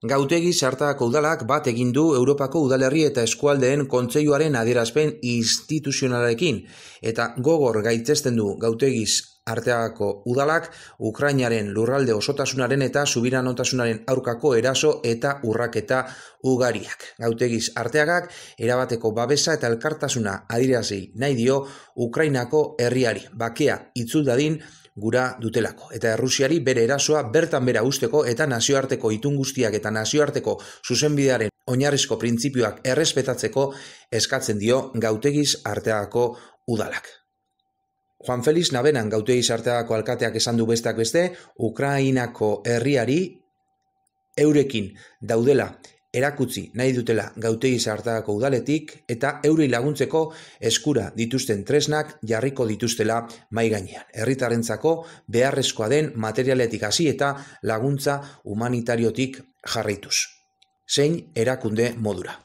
Gautegi Zartagako udalak bat egin du Europako udalerri eta eskualdeen kontseiluaren adierazpen instituzionalarekin eta gogor gaitzesten du Gautegi Zartagako udalak Ukrainaren lurralde osotasunaren eta subiranotasunaren aurkako eraso eta urraketa ugariak. Gautegi Zartagak erabateko babesa eta elkartasuna adierazi nahi dio Ukrainako herriari, bakea itzul dadin gura dutelako. Eta Errusiari bere erasoa bertan bera usteko eta nazioarteko itun guztiak eta nazioarteko zuzenbidearen oinarrizko printzipioak errespetatzeko eskatzen dio Gautegi Zartagako udalak. Juan Felix Nabenan Gautegi Zartagako alkateak esan du besteak beste, Ukrainako herriari eurekin daudela erakutsi nahi dutela Gautegi Zartagako udaletik eta eurei laguntzeko eskura dituzten tresnak jarriko dituztela mahai gainean. Herritarrentzako beharrezkoa den materialetik hasi eta laguntza humanitariotik jarraituz. Zein erakunde modura.